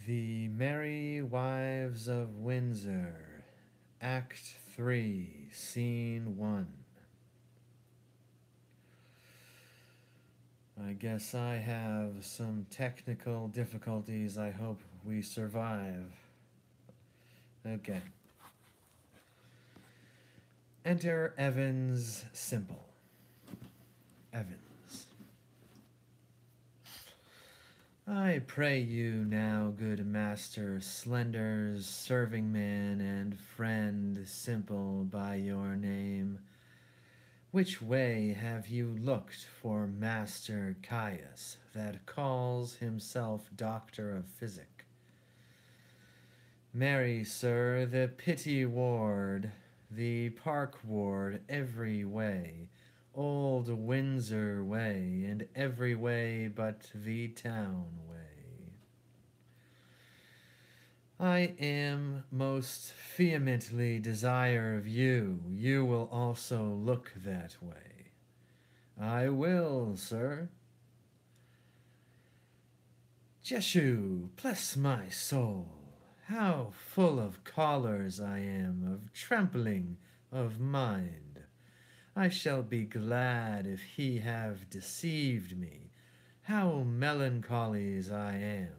The Merry Wives of Windsor, Act 3, Scene 1. I guess I have some technical difficulties. I hope we survive. Okay. Enter Evans Simple. Evans. I pray you now, good master, Slender's serving man and friend, simple by your name. Which way have you looked for Master Caius, that calls himself Doctor of Physic? Marry, sir, the Pity Ward, the Park Ward, every way, old Windsor way, and every way but the town way. I am most vehemently desire of you will also look that way. I will, sir. Jeshu, bless my soul, how full of chollers I am, of trembling of mind. I shall be glad if he have deceived me. How melancholies I am.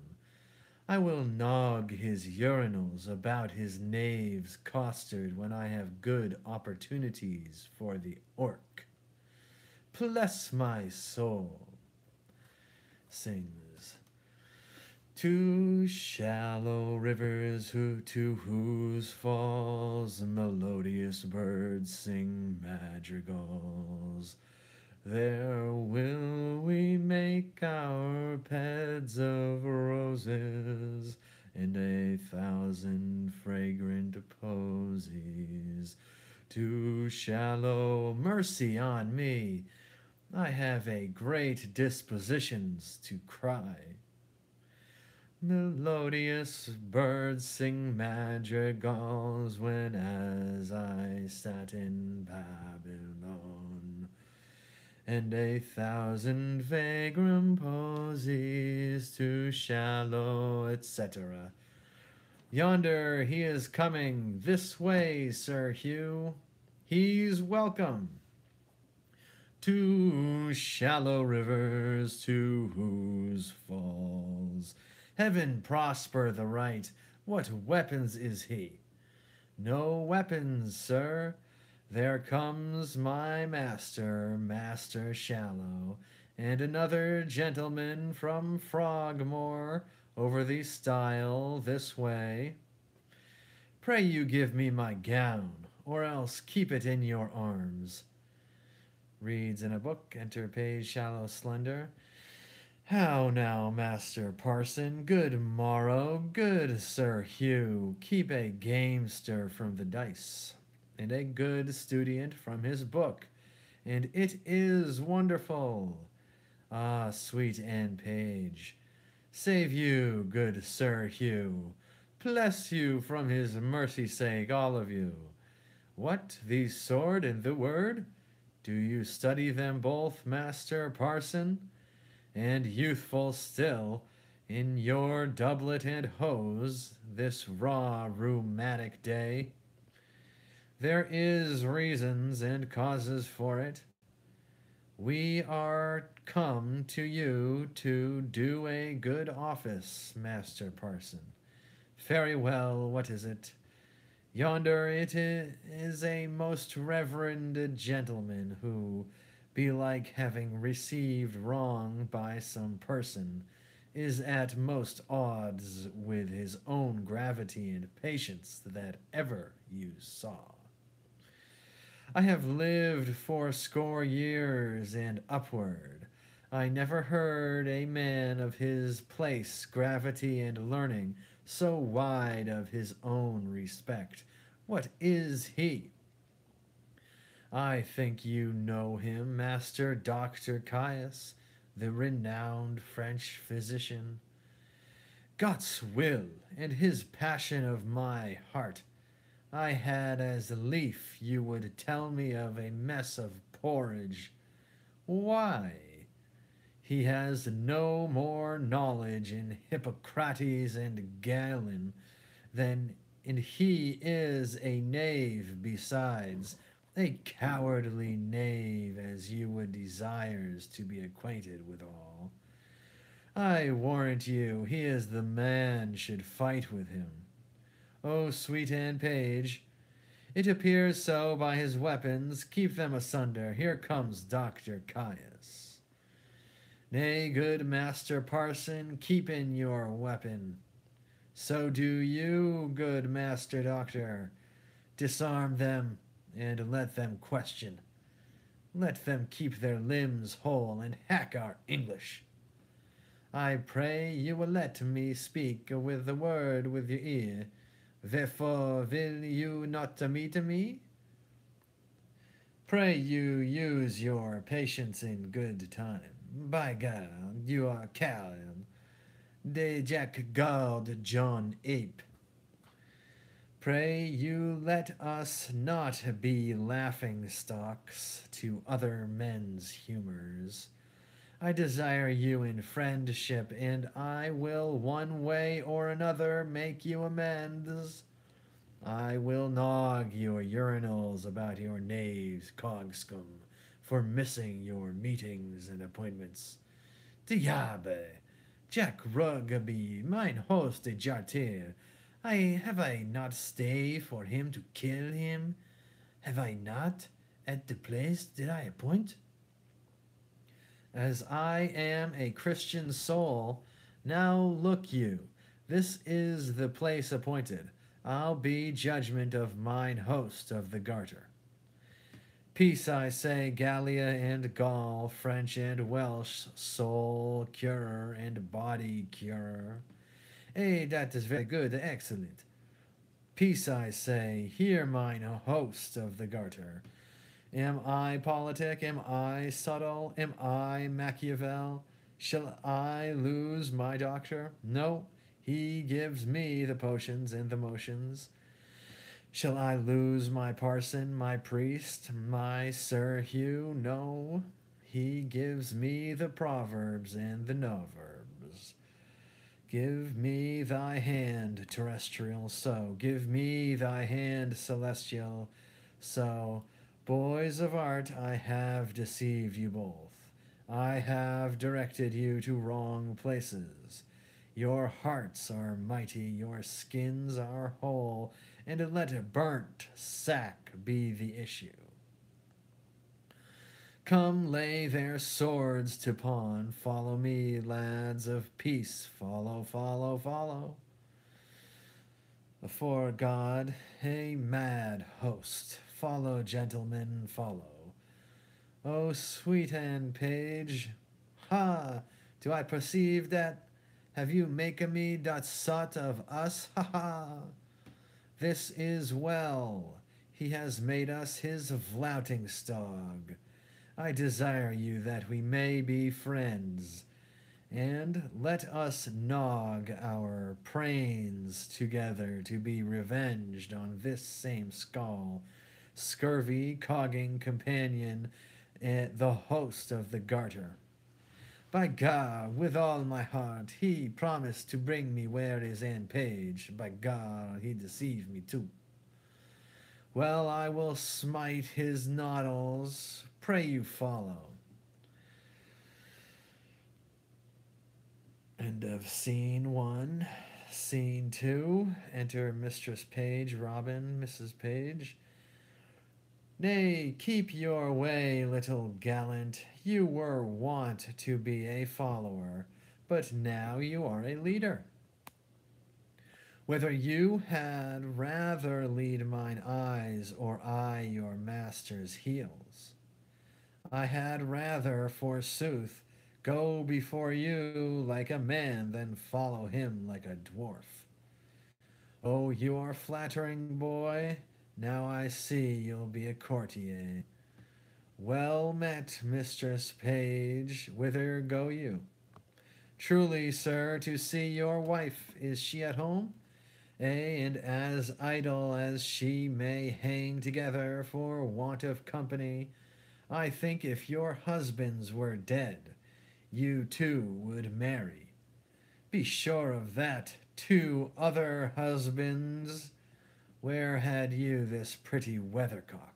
I will nog his urinals about his knaves costard when I have good opportunities for the orc. Bless my soul, sings. Two shallow rivers to whose falls melodious birds sing madrigals. There will we make our beds of roses and 1,000 fragrant posies. Too shallow, mercy on me, I have a great dispositions to cry. Melodious birds sing madrigals when as I sat in Babylon, and 1,000 vagrant posies too shallow, etc. Yonder he is coming, this way, Sir Hugh. He's welcome. To shallow rivers, to whose falls heaven prosper the right. What weapons is he? No weapons, sir. There comes my master, Master Shallow, and another gentleman from Frogmore, over the stile this way. Pray you give me my gown, or else keep it in your arms. Reads in a book, enter page Shallow Slender. How now, Master Parson, good morrow, good Sir Hugh, keep a gamester from the dice, and a good student from his book, and it is wonderful. Ah, sweet Anne Page, save you, good Sir Hugh, bless you from his mercy sake, all of you. What, the sword and the word? Do you study them both, Master Parson? And youthful still, in your doublet and hose, this raw rheumatic day? There is reasons and causes for it. We are come to you to do a good office, Master Parson. Very well, what is it? Yonder it is a most reverend gentleman who, belike having received wrong by some person, is at most odds with his own gravity and patience that ever you saw. I have lived 80 years and upward. I never heard a man of his place, gravity, and learning so wide of his own respect. What is he? I think you know him, Master Dr. Caius, the renowned French physician. God's will and his passion of my heart, I had as lief you would tell me of a mess of porridge. Why? He has no more knowledge in Hippocrates and Galen than and he is a knave besides, a cowardly knave as you would desires to be acquainted withal. I warrant you he is the man should fight with him. O sweet and page, it appears so by his weapons. Keep them asunder. Here comes Dr. Caius. Nay, good master parson, keep in your weapon. So do you, good master doctor. Disarm them and let them question. Let them keep their limbs whole and hack our English. I pray you will let me speak with the word with your ear. Therefore will you not meet me? Pray you use your patience in good time. By God, you are coward. De Jack God John Ape. Pray you let us not be laughing stocks to other men's humors. I desire you in friendship, and I will one way or another make you amends. I will nog your urinals about your knave's cogscomb for missing your meetings and appointments. Diable! Jack Rugby, mine host de Jartier, have I not stay for him to kill him? Have I not, at the place did I appoint? As I am a Christian soul, now look you, this is the place appointed. I'll be judgment of mine host of the Garter. Peace, I say, Gallia and Gaul, French and Welsh, soul curer and body curer. Eh, that is very good, excellent. Peace, I say, hear mine host of the Garter. Am I politic? Am I subtle? Am I Machiavel? Shall I lose my doctor? No, he gives me the potions and the motions. Shall I lose my parson, my priest, my Sir Hugh? No, he gives me the proverbs and the noverbs. Give me thy hand, terrestrial, so. Give me thy hand, celestial, so. Boys of art, I have deceived you both. I have directed you to wrong places. Your hearts are mighty, your skins are whole, and let a burnt sack be the issue. Come lay their swords to pawn. Follow me, lads of peace. Follow, follow, follow. For God, a mad host. Follow, gentlemen, follow. O sweet and page, ha! Do I perceive that? Have you make me dot sot of us? Ha ha! This is well. He has made us his flouting stog. I desire you that we may be friends, and let us nog our prains together to be revenged on this same skull, scurvy, cogging companion, the host of the Garter. By God, with all my heart, he promised to bring me where is Anne Page. By God, he deceived me too. Well, I will smite his noddles. Pray you follow. End of scene 1. Scene 2. Enter Mistress Page, Robin, Mrs. Page. Nay, keep your way, little gallant. You were wont to be a follower, but now you are a leader. Whether you had rather lead mine eyes, or I your master's heels, I had rather, forsooth, go before you like a man than follow him like a dwarf. Oh, you are flattering, boy. Now I see you'll be a courtier. Well met, Mistress Page. Whither go you? Truly, sir, to see your wife. Is she at home? And as idle as she may hang together for want of company, I think if your husbands were dead, you too would marry. Be sure of that. 2 other husbands. Where had you this pretty weathercock?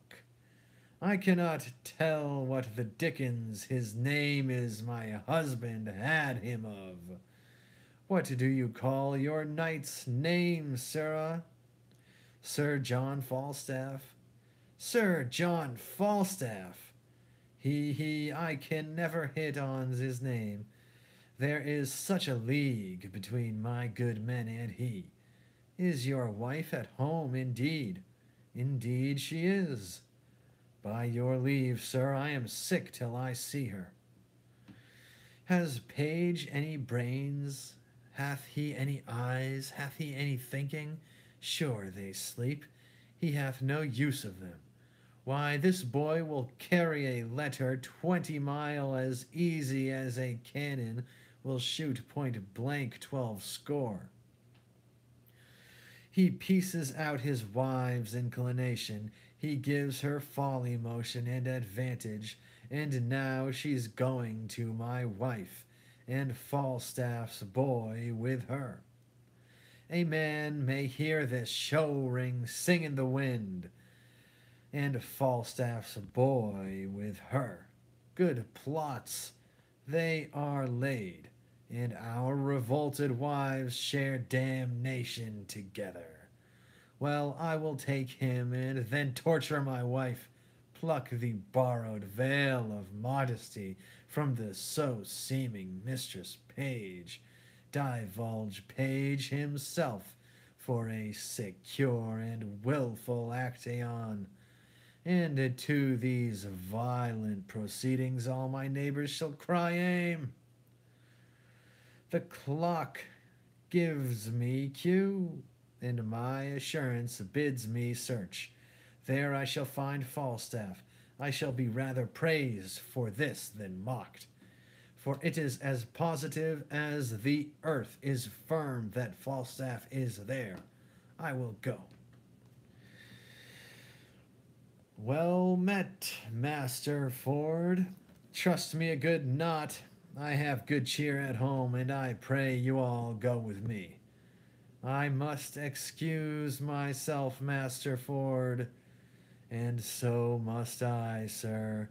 I cannot tell what the dickens his name is my husband had him of. What do you call your knight's name, sirrah? Sir John Falstaff. Sir John Falstaff. I can never hit on his name. There is such a league between my good men and he. Is your wife at home, indeed? Indeed she is. By your leave, sir, I am sick till I see her. Has page any brains? Hath he any eyes? Hath he any thinking? Sure they sleep. He hath no use of them. Why, this boy will carry a letter 20 mile as easy as a cannon will shoot point blank 12 score. He pieces out his wife's inclination, he gives her folly motion and advantage, and now she's going to my wife, and Falstaff's boy with her. A man may hear this show ring sing in the wind, and Falstaff's boy with her. Good plots, they are laid, and our revolted wives share damnation together. Well, I will take him and then torture my wife, pluck the borrowed veil of modesty from the so seeming mistress page, divulge page himself for a secure and wilful action. And to these violent proceedings all my neighbors shall cry aim. The clock gives me cue, and my assurance bids me search. There I shall find Falstaff. I shall be rather praised for this than mocked, for it is as positive as the earth is firm that Falstaff is there. I will go. Well met, Master Ford. Trust me a good knot. I have good cheer at home, and I pray you all go with me. I must excuse myself, Master Ford, and so must I, sir.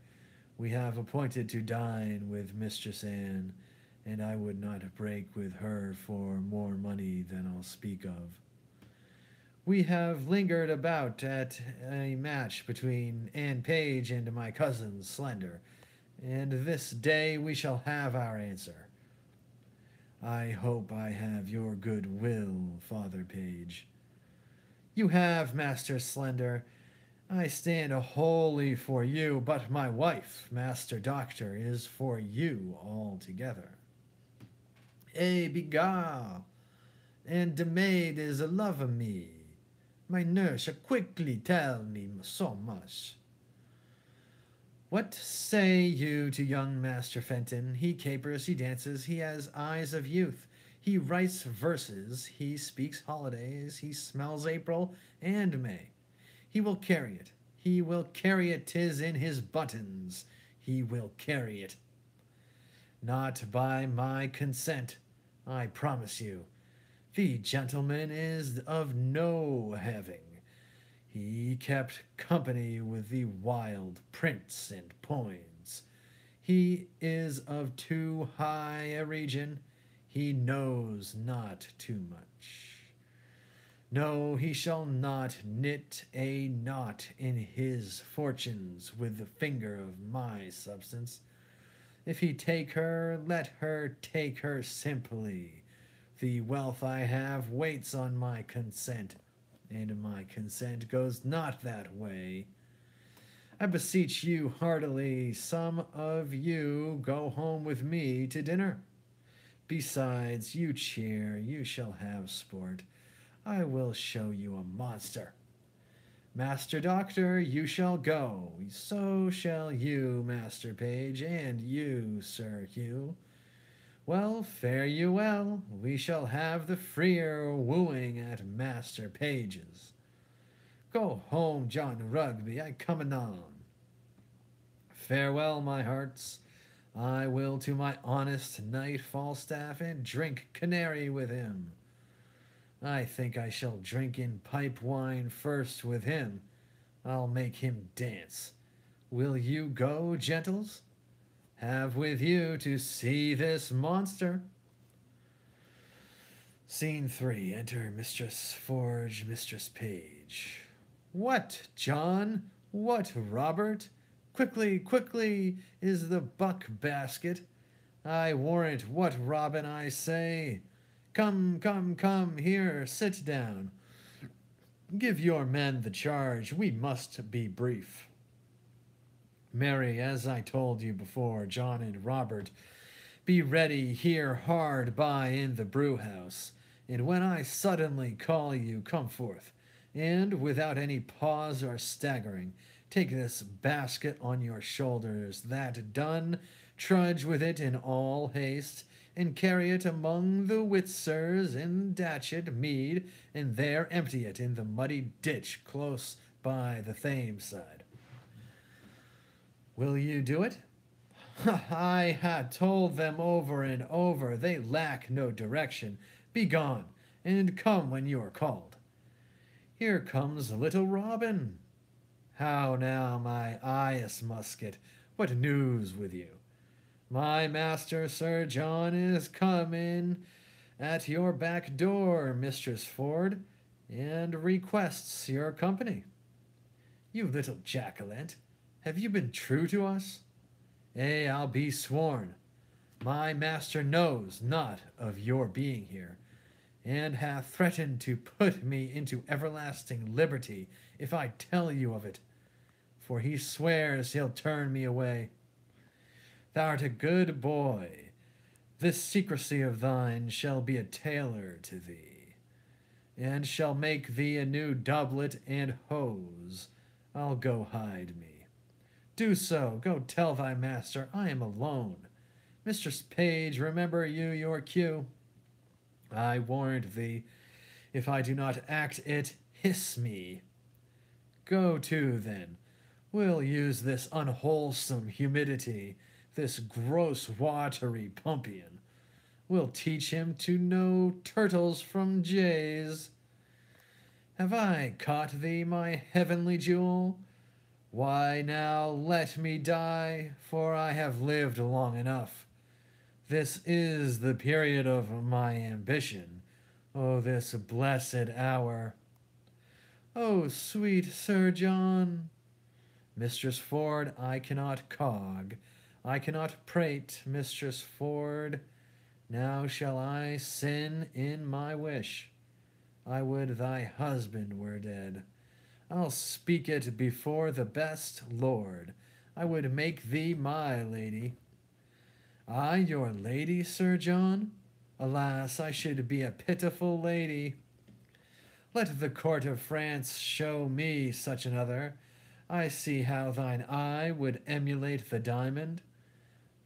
We have appointed to dine with Mistress Anne, and I would not break with her for more money than I'll speak of. We have lingered about at a match between Anne Page and my cousin Slender, and this day we shall have our answer. I hope I have your good will, Father Page. You have, Master Slender. I stand wholly for you, but my wife, Master Doctor, is for you altogether. Eh, begad, and the maid is a love of me. My nurse shall quickly tell me so much. What say you to young Master Fenton? He capers, he dances, he has eyes of youth. He writes verses, he speaks holidays, he smells April and May. He will carry it. He will carry it. 'Tis in his buttons. He will carry it. Not by my consent, I promise you. The gentleman is of no having. He kept company with the wild prince and poins. He is of too high a region. He knows not too much. No, he shall not knit a knot in his fortunes with the finger of my substance. If he take her, let her take her simply. The wealth I have waits on my consent, and my consent goes not that way. I beseech you heartily, some of you go home with me to dinner. Besides, you cheer, you shall have sport. I will show you a monster. Master Doctor, you shall go. So shall you, Master Page, and you, Sir Hugh. Well, fare you well. We shall have the freer wooing at Master Page's. Go home, John Rugby, I come anon. Farewell, my hearts. I will to my honest knight Falstaff and drink canary with him. I think I shall drink in pipe wine first with him. I'll make him dance. Will you go, gentles? Have with you to see this monster. Scene 3. Enter Mistress Forge, Mistress Page. What, John? What, Robert? Quickly, quickly is the buck basket. I warrant what Robin I say. Come, come, come, here, sit down. Give your men the charge, we must be brief. Mary, as I told you before, John and Robert, be ready here hard by in the brewhouse, and when I suddenly call you, come forth, and without any pause or staggering, take this basket on your shoulders. That done, trudge with it in all haste, and carry it among the Windsors in Datchet Mead, and there empty it in the muddy ditch close by the Thames side. Will you do it? I had told them over and over they lack no direction. Be gone, and come when you are called. Here comes little Robin. How now, my eyes musket, what news with you? My master, Sir John, is come in at your back door, Mistress Ford, and requests your company. You little jackalent, have you been true to us? I'll be sworn. My master knows not of your being here, and hath threatened to put me into everlasting liberty if I tell you of it, for he swears he'll turn me away. Thou'rt a good boy. This secrecy of thine shall be a tailor to thee, and shall make thee a new doublet and hose. I'll go hide me. Do so, go tell thy master I am alone. Mistress Page, remember you your cue. I warrant thee, if I do not act it, hiss me. Go to, then. We'll use this unwholesome humidity, this gross watery pumpion. We'll teach him to know turtles from jays. Have I caught thee, my heavenly jewel? Why now let me die, for I have lived long enough. This is the period of my ambition. Oh, this blessed hour. Oh, sweet Sir John. Mistress Ford, I cannot cog. I cannot prate, Mistress Ford. Now shall I sin in my wish. I would thy husband were dead. I'll speak it before the best lord. I would make thee my lady. I your lady, Sir John? Alas, I should be a pitiful lady. Let the court of France show me such another. I see how thine eye would emulate the diamond.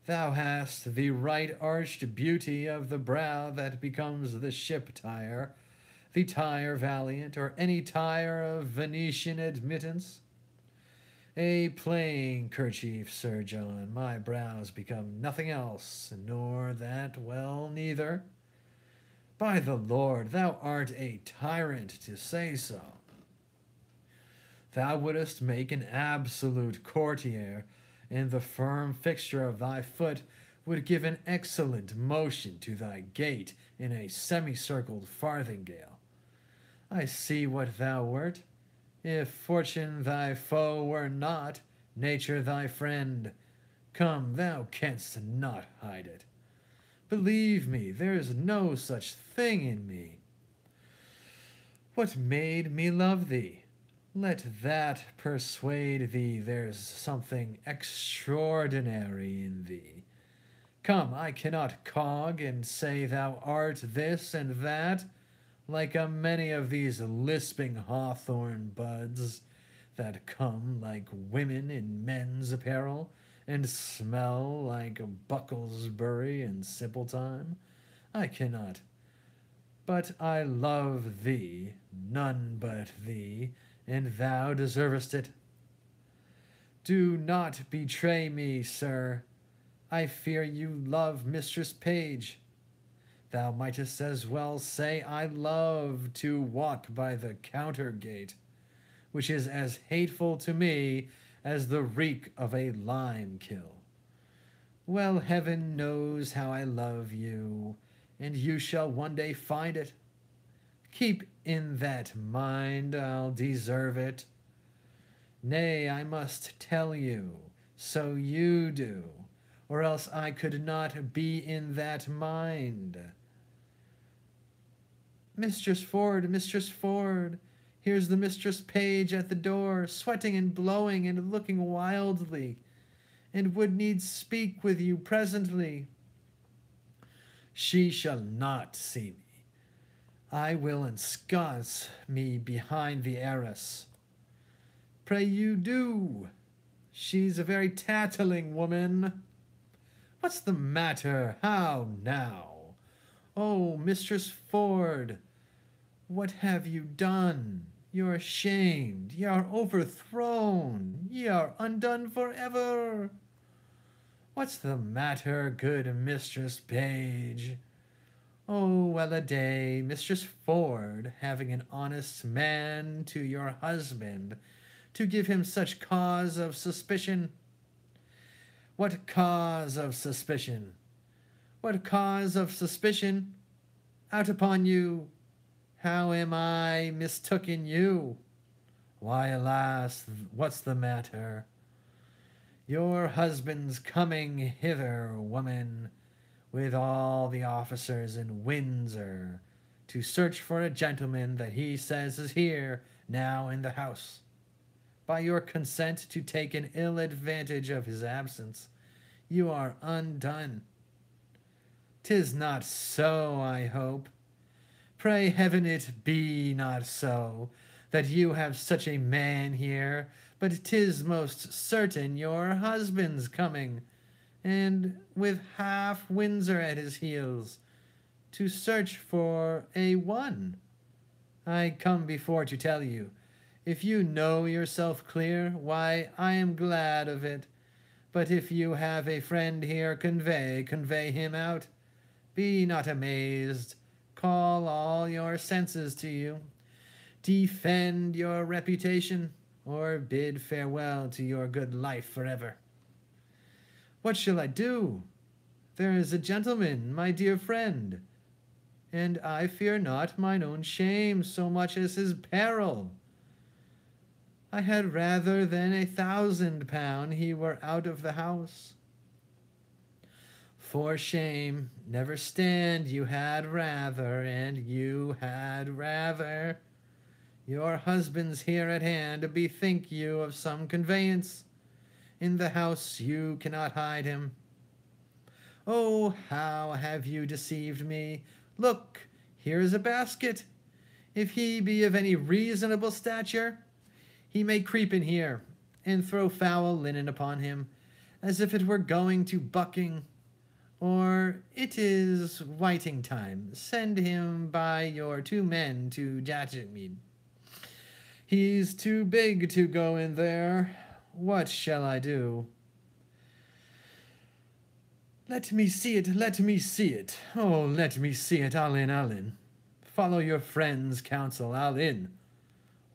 Thou hast the right arched beauty of the brow that becomes the ship tire, the tire valiant, or any tire of Venetian admittance. A plain kerchief, Sir John, my brows become nothing else, nor that well neither. By the Lord, thou art a tyrant to say so. Thou wouldst make an absolute courtier, and the firm fixture of thy foot would give an excellent motion to thy gait in a semicircled farthingale. I see what thou wert. If fortune thy foe were not, nature thy friend. Come, thou canst not hide it. Believe me, there is no such thing in me. What made me love thee? Let that persuade thee there's something extraordinary in thee. Come, I cannot cog and say thou art this and that, like a many of these lisping hawthorn buds that come like women in men's apparel and smell like Bucklesbury in simple time. I cannot. But I love thee, none but thee, and thou deservest it. Do not betray me, sir. I fear you love Mistress Page. Thou mightest as well say I love to walk by the counter gate, which is as hateful to me as the reek of a lime kill. Well, heaven knows how I love you, and you shall one day find it. Keep in that mind, I'll deserve it. Nay, I must tell you, so you do, or else I could not be in that mind. Mistress Ford, here's the Mistress Page at the door, sweating and blowing and looking wildly, and would needs speak with you presently. She shall not see me. I will ensconce me behind the arras. Pray you do. She's a very tattling woman. What's the matter? How now? Oh, Mistress Ford, what have you done? You're shamed. Ye are overthrown. Ye are undone forever. What's the matter, good Mistress Page? Oh, well a day, Mistress Ford, having an honest man to your husband, to give him such cause of suspicion. What cause of suspicion? What cause of suspicion? Out upon you. How am I mistooken you? Why, alas, what's the matter? Your husband's coming hither, woman, with all the officers in Windsor, to search for a gentleman that he says is here now in the house. By your consent to take an ill advantage of his absence, you are undone. 'Tis not so, I hope. Pray heaven it be not so, that you have such a man here, but 'tis most certain your husband's coming, and with half Windsor at his heels, to search for a one. I come before to tell you, if you know yourself clear, why, I am glad of it. But if you have a friend here, convey him out. Be not amazed. Call all your senses to you. Defend your reputation, or bid farewell to your good life forever. What shall I do? There is a gentleman, my dear friend, and I fear not mine own shame so much as his peril. I had rather than £1,000 he were out of the house. For shame, never stand, you had rather, and you had rather. Your husband's here at hand, bethink you of some conveyance. In the house you cannot hide him. Oh, how have you deceived me? Look, here is a basket. If he be of any reasonable stature, he may creep in here, and throw foul linen upon him, as if it were going to bucking. Or it is whiting time. Send him by your 2 men to Jatchitmead. He's too big to go in there. What shall I do? Let me see it, let me see it. Oh, let me see it, I'll in. Follow your friend's counsel, I'll in.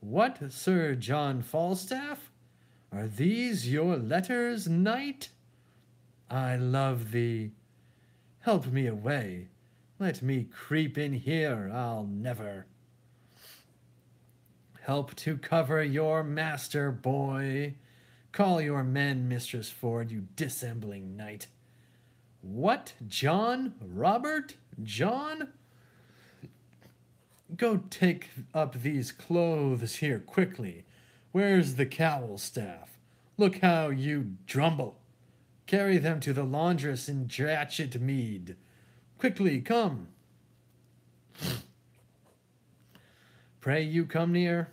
What, Sir John Falstaff? Are these your letters, knight? I love thee. Help me away. Let me creep in here, I'll never. Help to cover your master, boy. Call your men, Mistress Ford, you dissembling knight. What, John? Robert? John? Go take up these clothes here quickly. Where's the cowl staff? Look how you drumble. Carry them to the laundress in Jatchitmead. Quickly, come. Pray you come near.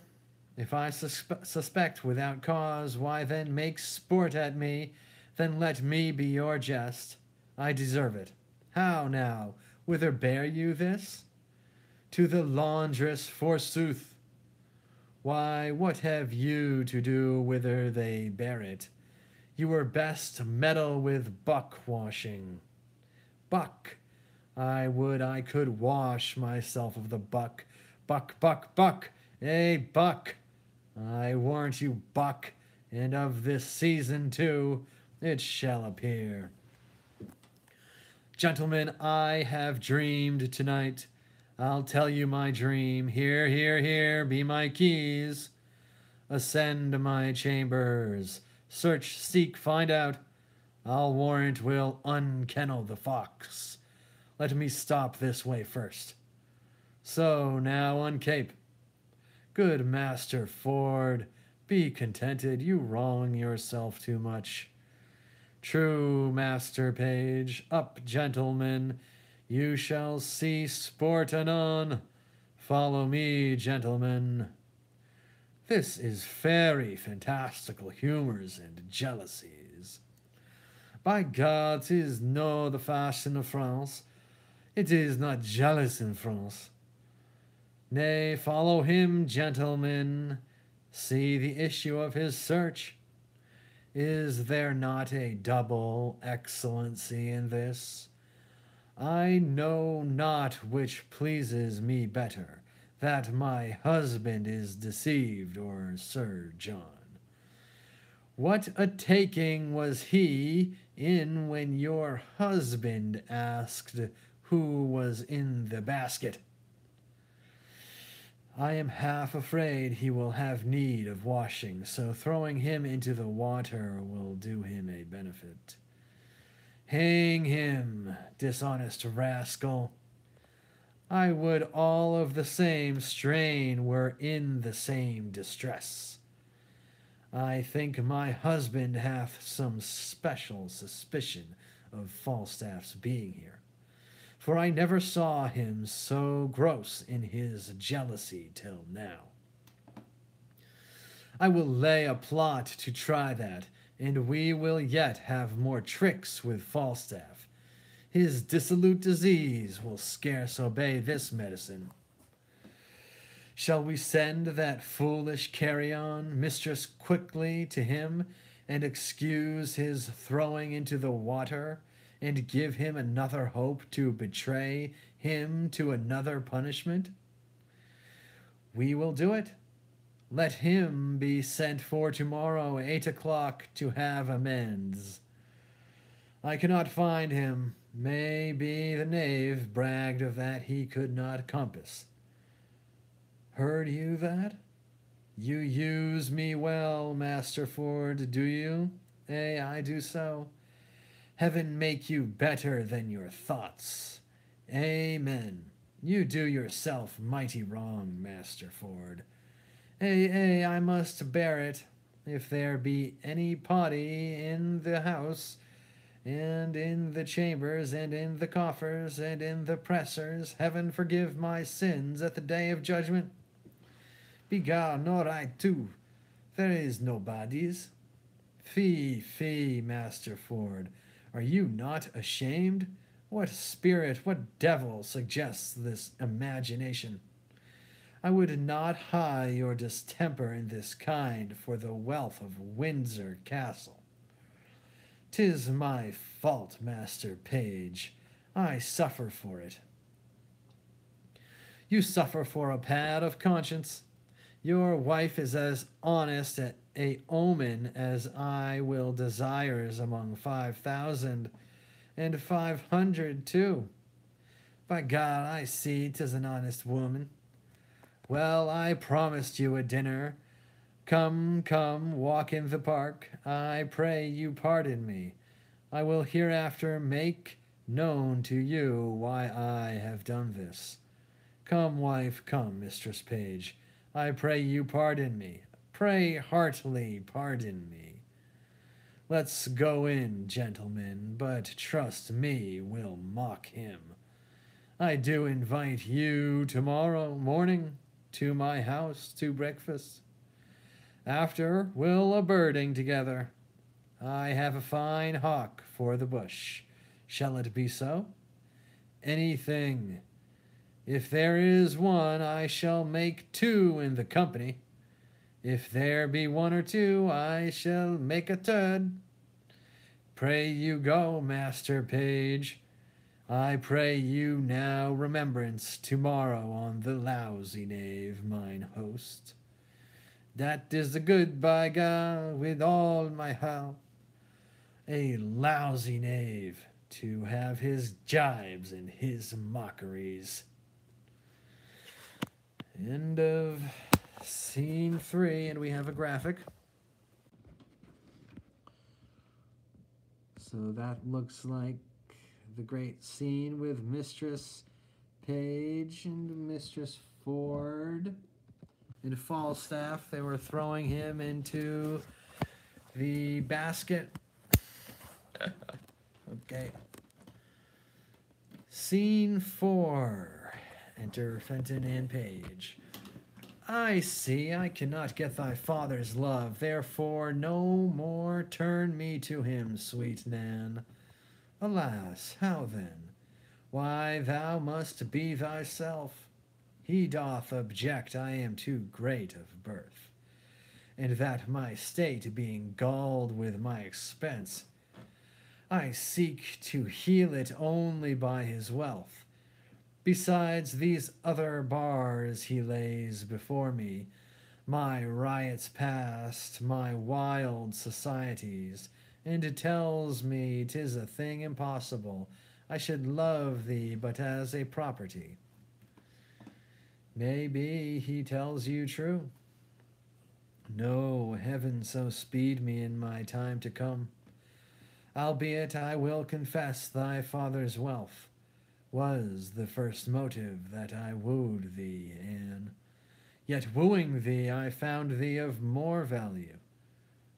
If I suspect without cause, why then make sport at me, then let me be your jest. I deserve it. How now? Whither bear you this? To the laundress, forsooth. Why, what have you to do whither they bear it? You were best meddle with buck washing. Buck. I would I could wash myself of the buck. Buck, buck, buck. Hey, buck. I warrant you, buck, and of this season too, it shall appear. Gentlemen, I have dreamed tonight. I'll tell you my dream. Here, here, here be my keys. Ascend my chambers. Search, seek, find out. I'll warrant we'll unkennel the fox. Let me stop this way first. So now uncape. Good Master Ford, be contented. You wrong yourself too much. True, Master Page. Up, gentlemen. You shall see sport anon. Follow me, gentlemen. This is fairy fantastical humors and jealousies. By God, 'tis no the fashion of France. It is not jealous in France. Nay, follow him, gentlemen. See the issue of his search. Is there not a double excellency in this? I know not which pleases me better, that my husband is deceived, or Sir John. What a taking was he in when your husband asked who was in the basket? I am half afraid he will have need of washing, so throwing him into the water will do him a benefit. Hang him, dishonest rascal. I would all of the same strain were in the same distress. I think my husband hath some special suspicion of Falstaff's being here, for I never saw him so gross in his jealousy till now. I will lay a plot to try that, and we will yet have more tricks with Falstaff. His dissolute disease will scarce obey this medicine. Shall we send that foolish carrion mistress quickly to him, and excuse his throwing into the water, and give him another hope to betray him to another punishment? We will do it. Let him be sent for tomorrow, 8 o'clock, to have amends. I cannot find him. May be the knave bragged of that he could not compass. Heard you that? You use me well, Master Ford, do you? Ay, I do so. Heaven make you better than your thoughts. Amen. You do yourself mighty wrong, Master Ford. Ay, I must bear it. If there be any potty in the house, and in the chambers, and in the coffers, and in the pressers, heaven forgive my sins at the day of judgment. Begone, nor I too. There is no bodies. Fie, Master Ford. Are you not ashamed? What spirit, what devil suggests this imagination? I would not hie your distemper in this kind for the wealth of Windsor Castle. 'Tis my fault, Master Page. I suffer for it. You suffer for a pad of conscience. Your wife is as honest a omen as I will desires among 5,000, and 500 too. By God, I see 'tis an honest woman. Well, I promised you a dinner. Come, walk in the park. I pray you pardon me. I will hereafter make known to you why I have done this. Come, wife, come, Mistress Page. I pray you pardon me. Pray heartily pardon me. Let's go in, gentlemen, but trust me, we'll mock him. I do invite you tomorrow morning to my house to breakfast. After, we'll a-birding together. I have a fine hawk for the bush. Shall it be so? Anything. If there is one, I shall make 2 in the company. If there be 1 or 2, I shall make a third. Pray you go, Master Page. I pray you now remembrance tomorrow on the lousy knave, mine host. That is the good by God with all my heart. A lousy knave to have his jibes and his mockeries. End of scene 3, and we have a graphic. So that looks like the great scene with Mistress Page and Mistress Ford. In Falstaff, they were throwing him into the basket. Okay. Scene 4. Enter Fenton and Page. I see I cannot get thy father's love, therefore no more turn me to him, sweet Nan. Alas, how then? Why, thou must be thyself. He doth object I am too great of birth, and that my state being galled with my expense, I seek to heal it only by his wealth. Besides these other bars he lays before me, my riots past, my wild societies, and tells me 'tis a thing impossible I should love thee but as a property. Maybe he tells you true. No, heaven so speed me in my time to come. Albeit I will confess thy father's wealth was the first motive that I wooed thee, Anne. Yet wooing thee I found thee of more value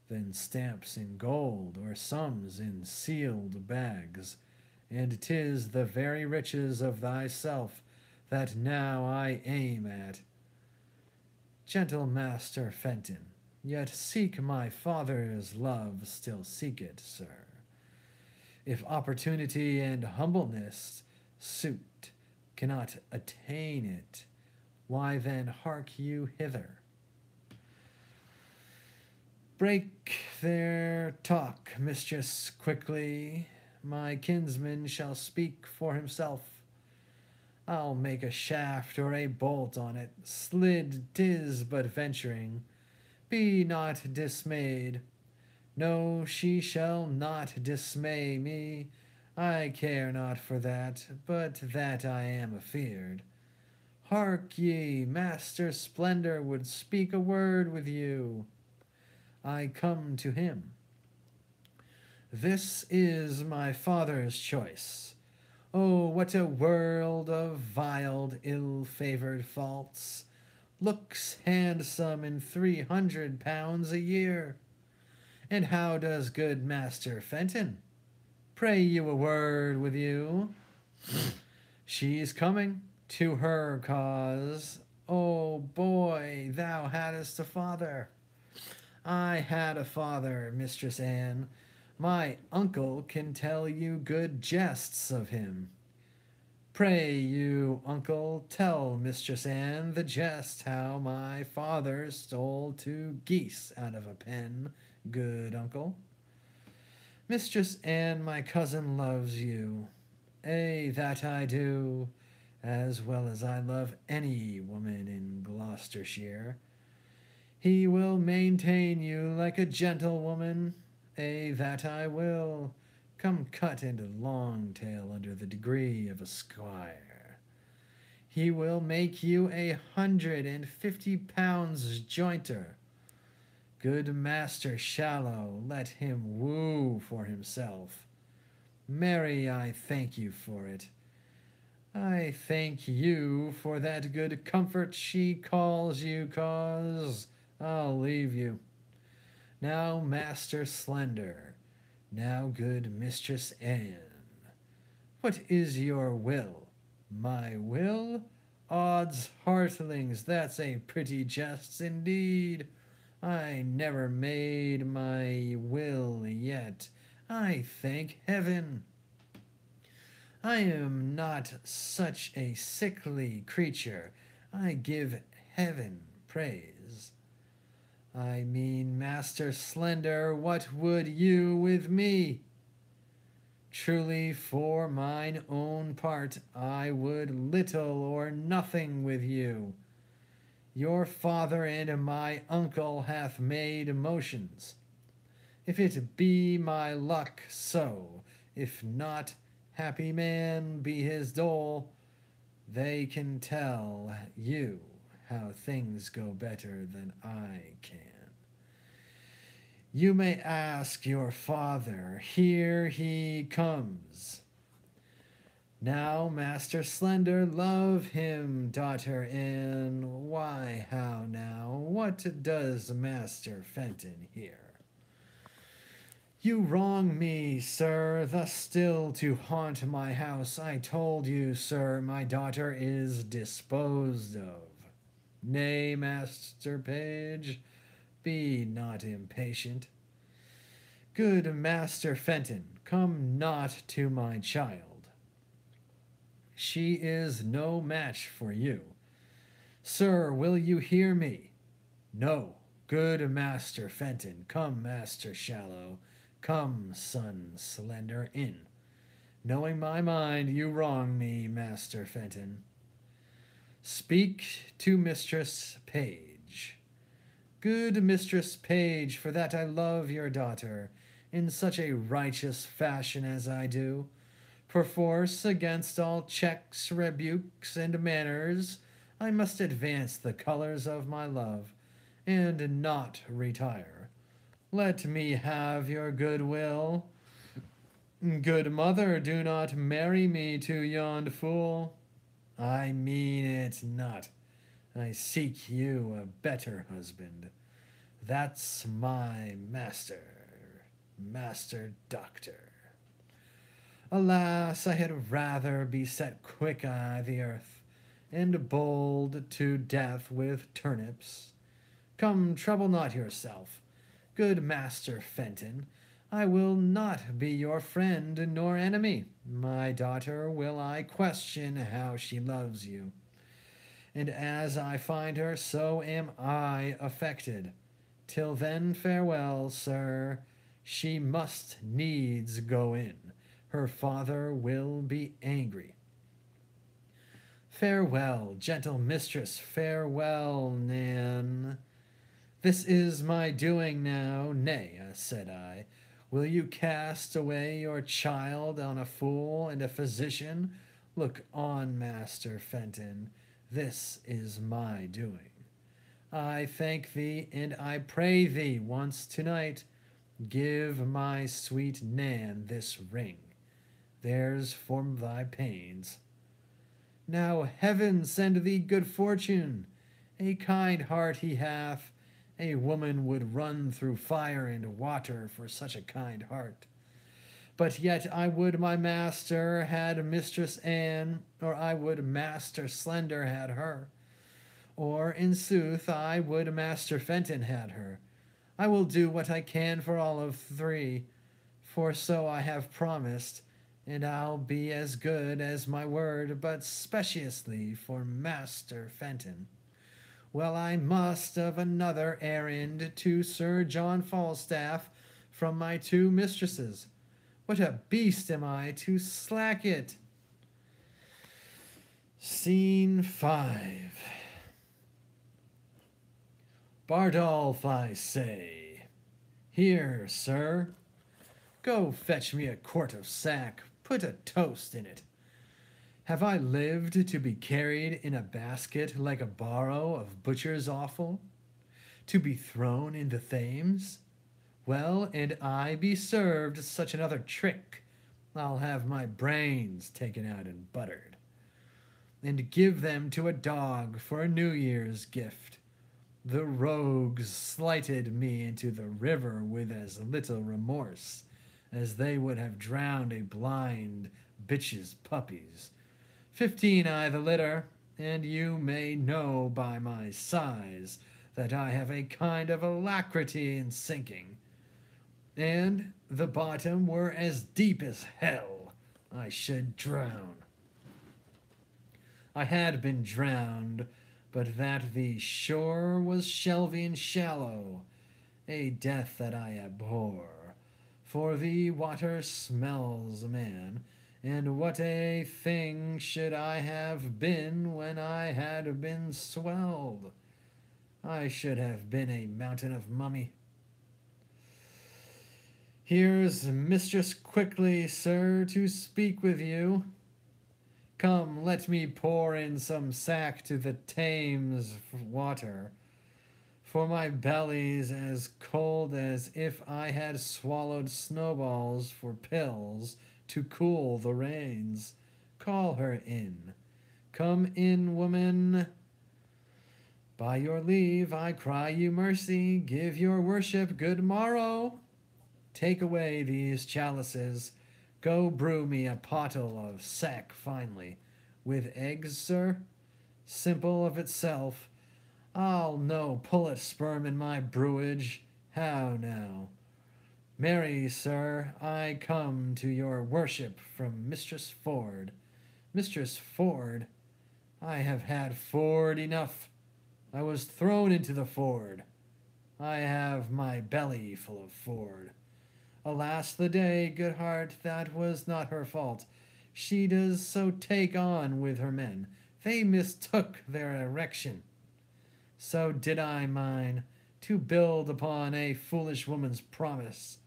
than stamps in gold or sums in sealed bags, and 'tis the very riches of thyself that now I aim at. Gentle Master Fenton, yet seek my father's love, still seek it, sir. If opportunity and humbleness suit cannot attain it, why then hark you hither. Break their talk, mistress, quickly. My kinsman shall speak for himself. I'll make a shaft or a bolt on it. Slid 'tis but venturing. Be not dismayed. No, she shall not dismay me. I care not for that, but that I am afeard. Hark ye, Master Splendor would speak a word with you. I come to him. This is my father's choice. Oh, what a world of viled, ill-favored faults. Looks handsome in 300 pounds a year. And how does good Master Fenton? Pray you a word with you. She's coming to her cause. Oh, boy, thou hadst a father. I had a father, Mistress Anne. My uncle can tell you good jests of him. Pray you, uncle, tell Mistress Anne the jest how my father stole 2 geese out of a pen, good uncle. Mistress Anne, my cousin loves you. That I do, as well as I love any woman in Gloucestershire. He will maintain you like a gentlewoman. That I will. Come cut into long tail under the degree of a squire. He will make you 150 pounds jointer. Good Master Shallow, let him woo for himself. Marry, I thank you for it. I thank you for that good comfort she calls you, 'cause I'll leave you. Now, Master Slender, now, good Mistress Anne, what is your will? My will? Odds heartlings, that's a pretty jest indeed. I never made my will yet, I thank heaven. I am not such a sickly creature. I give heaven praise. I mean, Master Slender, what would you with me? Truly, for mine own part, I would little or nothing with you. Your father and my uncle hath made motions. If it be my luck, so; if not, happy man be his dole. They can tell you how things go better than I can. You may ask your father, here he comes. Now, Master Slender, love him, daughter Anne. Why, how now? What does Master Fenton here? You wrong me, sir, thus still to haunt my house. I told you, sir, my daughter is disposed of. Nay, Master Page, be not impatient. Good Master Fenton, come not to my child. She is no match for you. Sir, will you hear me? No, good Master Fenton, come, Master Shallow, come, son Slender, in. Knowing my mind, you wrong me, Master Fenton. Speak to Mistress Page. Good Mistress Page, for that I love your daughter in such a righteous fashion as I do, perforce against all checks, rebukes, and manners, I must advance the colors of my love, and not retire. Let me have your good will. Good mother, do not marry me to yond fool. I mean it not. I seek you a better husband. That's my master, Master Doctor. Alas, I had rather be set quick i' the earth, and boiled to death with turnips. Come, trouble not yourself, good Master Fenton. I will not be your friend nor enemy. My daughter will I question how she loves you. And as I find her, so am I affected. Till then, farewell, sir. She must needs go in. Her father will be angry. Farewell, gentle mistress, farewell, Nan. This is my doing now. Nay, said I, will you cast away your child on a fool and a physician? Look on, Master Fenton, this is my doing. I thank thee, and I pray thee once tonight, give my sweet Nan this ring. There's for thy pains. Now heaven send thee good fortune. A kind heart he hath. A woman would run through fire and water for such a kind heart. But yet I would my master had Mistress Anne, or I would Master Slender had her. Or, in sooth, I would Master Fenton had her. I will do what I can for all of three, for so I have promised, and I'll be as good as my word, but speciously for Master Fenton. Well, I must of another errand to Sir John Falstaff from my two mistresses. What a beast am I to slack it! Scene 5. Bardolph, I say. Here, sir. Go fetch me a quart of sack. Put a toast in it. Have I lived to be carried in a basket like a barrow of butcher's offal? To be thrown in the Thames? Well, and I be served such another trick. I'll have my brains taken out and buttered, and give them to a dog for a New Year's gift. The rogues slighted me into the river with as little remorse as they would have drowned a blind bitch's puppies. 15 I the litter, and you may know by my size that I have a kind of alacrity in sinking. And the bottom were as deep as hell, I should drown. I had been drowned, but that the shore was shelving shallow, a death that I abhor. For the water smells a man, and what a thing should I have been when I had been swelled? I should have been a mountain of mummy. Here's mistress quickly, sir, to speak with you. Come, let me pour in some sack to the Thames water, for my belly's as cold as if I had swallowed snowballs for pills to cool the rains. Call her in. Come in, woman. By your leave, I cry you mercy. Give your worship good morrow. Take away these chalices. Go brew me a pottle of sack finely. With eggs, sir? Simple of itself. I'll no pullet sperm in my brewage. How now? Marry, sir, I come to your worship from Mistress Ford. Mistress Ford? I have had Ford enough. I was thrown into the Ford. I have my belly full of Ford. Alas the day, good heart, that was not her fault. She does so take on with her men. They mistook their erection. So did I mine, to build upon a foolish woman's promise.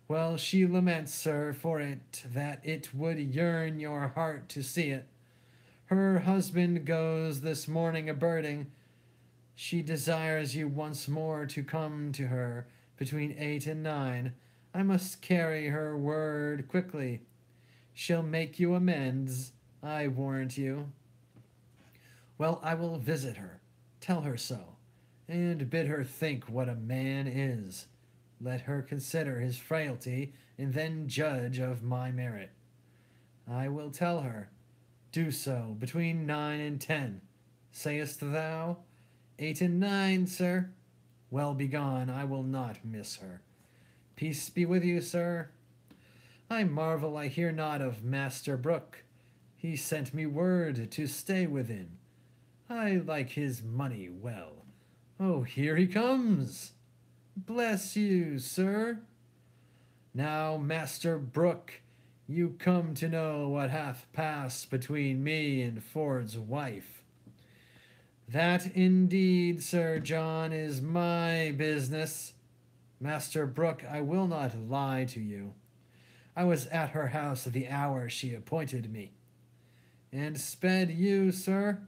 Well, she laments, sir, for it, that it would yearn your heart to see it. Her husband goes this morning a birding. She desires you once more to come to her between 8 and 9. I must carry her word quickly. She'll make you amends, I warrant you. Well, I will visit her, tell her so, and bid her think what a man is. Let her consider his frailty, and then judge of my merit. I will tell her. Do so between 9 and 10. Sayest thou? 8 and 9, sir. Well begone, I will not miss her. Peace be with you, sir. I marvel I hear not of Master Brooke. He sent me word to stay within. I like his money well. Oh, here he comes. Bless you, sir. Now, Master Brooke, you come to know what hath passed between me and Ford's wife. That indeed, Sir John, is my business. Master Brooke, I will not lie to you. I was at her house at the hour she appointed me. And sped you, sir?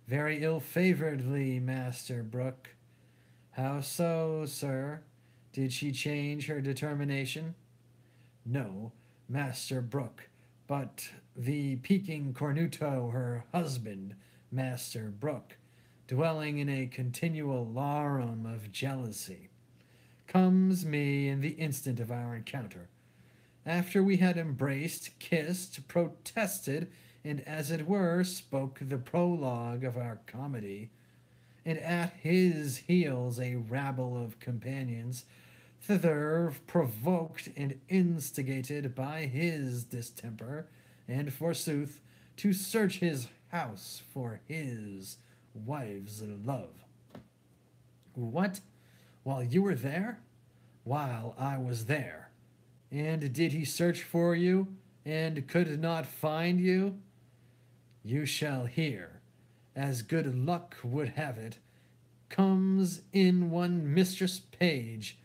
Very ill-favoredly, Master Brooke. How so, sir? Did she change her determination? No, Master Brooke, but the Peking Cornuto, her husband, Master Brooke, dwelling in a continual larum of jealousy, comes me in the instant of our encounter. After we had embraced, kissed, protested, and as it were spoke the prologue of our comedy, and at his heels a rabble of companions, thither provoked and instigated by his distemper, and forsooth to search his house for his wife's love. What? While you were there? While I was there. And did he search for you, and could not find you? You shall hear. As good luck would have it, comes in one Mistress Page,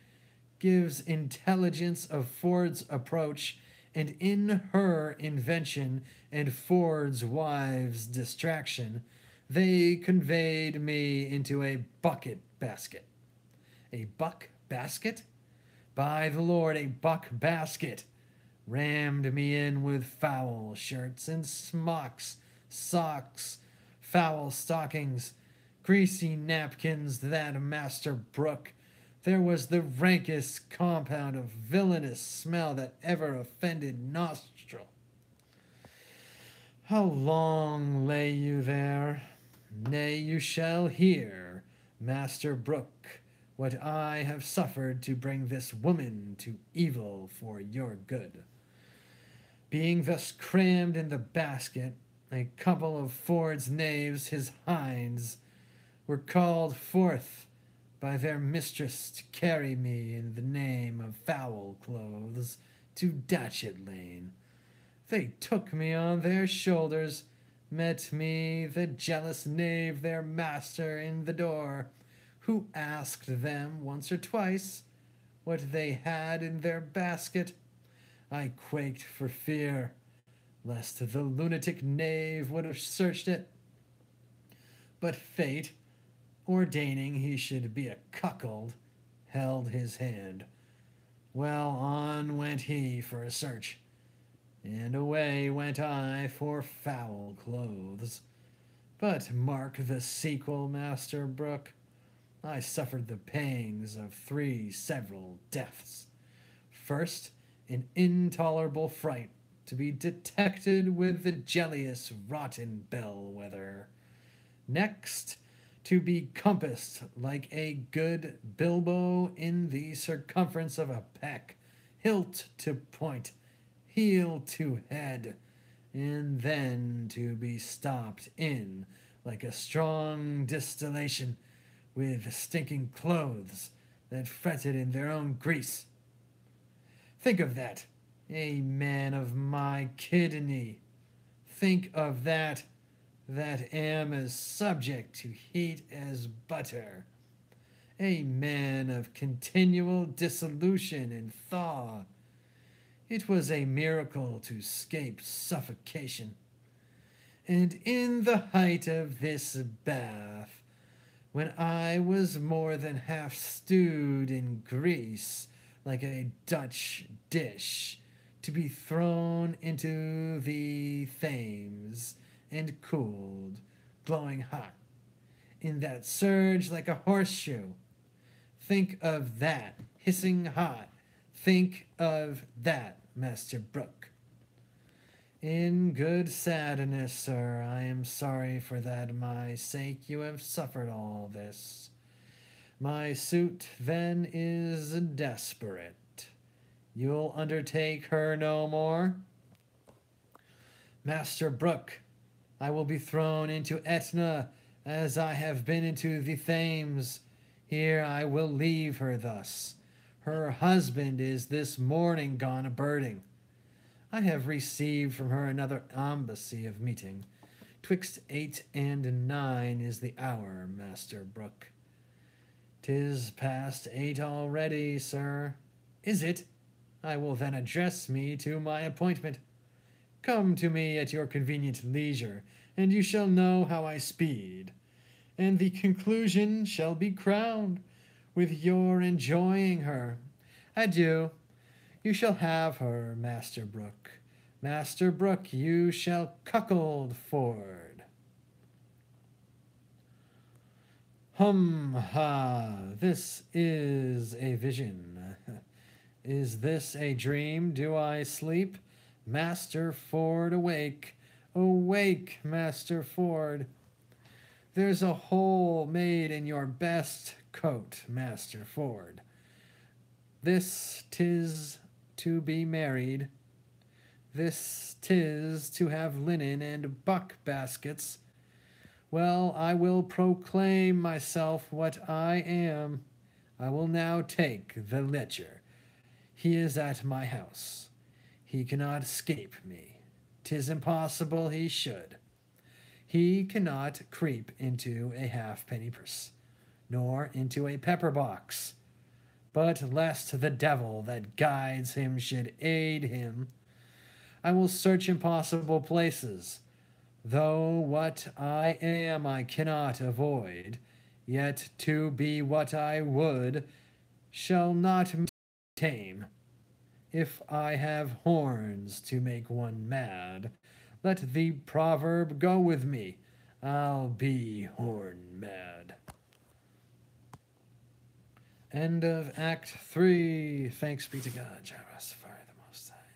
gives intelligence of Ford's approach, and in her invention and Ford's wife's distraction, they conveyed me into a bucket basket. A buck basket? By the Lord, a buck basket! Rammed me in with foul shirts and smocks, socks, foul stockings, greasy napkins, that Master Brooke. There was the rankest compound of villainous smell that ever offended nostril. How long lay you there? Nay, you shall hear, Master Brooke, what I have suffered to bring this woman to evil for your good. Being thus crammed in the basket, a couple of Ford's knaves, his hinds, were called forth. by their mistress to carry me in the name of foul clothes to Datchet Lane. They took me on their shoulders, met me, the jealous knave, their master, in the door, who asked them once or twice what they had in their basket. I quaked for fear, lest the lunatic knave would have searched it. But fate, ordaining he should be a cuckold, held his hand. Well, on went he for a search, and away went I for foul clothes. But mark the sequel, Master Brooke. I suffered the pangs of 3 several deaths. First, an intolerable fright to be detected with the jelliest rotten bellwether. Next, to be compassed like a good bilbo in the circumference of a peck, hilt to point, heel to head, and then to be stopped in like a strong distillation with stinking clothes that fretted in their own grease. Think of that, a man of my kidney. Think of that am as subject to heat as butter. A man of continual dissolution and thaw. It was a miracle to escape suffocation. And in the height of this bath, when I was more than half stewed in grease, like a Dutch dish, to be thrown into the Thames and cooled, glowing hot, in that surge like a horseshoe. Think of that, hissing hot. Think of that, Master Brooke. In good sadness, sir, I am sorry for that my sake you have suffered all this. My suit, then, is desperate. You'll undertake her no more? Master Brooke, I will be thrown into Etna as I have been into the Thames. Here I will leave her thus. Her husband is this morning gone a birding. I have received from her another embassy of meeting. 'Twixt 8 and 9 is the hour, Master Brooke. 'Tis past 8 already, sir. Is it? I will then address me to my appointment. Come to me at your convenient leisure, and you shall know how I speed. And the conclusion shall be crowned with your enjoying her. Adieu. You shall have her, Master Brooke. Master Brooke, you shall cuckold Ford. Ha, this is a vision. Is this a dream? Do I sleep? Master Ford, awake. Awake, Master Ford. There's a hole made in your best coat, Master Ford. This 'tis to be married. This 'tis to have linen and buck baskets. Well, I will proclaim myself what I am. I will now take the ledger. He is at my house. He cannot escape me. 'Tis impossible he should. He cannot creep into a halfpenny purse, nor into a pepper box. But lest the devil that guides him should aid him, I will search impossible places. Though what I am I cannot avoid, yet to be what I would shall not tame. If I have horns to make one mad, let the proverb go with me. I'll be horn mad. End of Act 3. Thanks be to God, Jehovah, the Most High.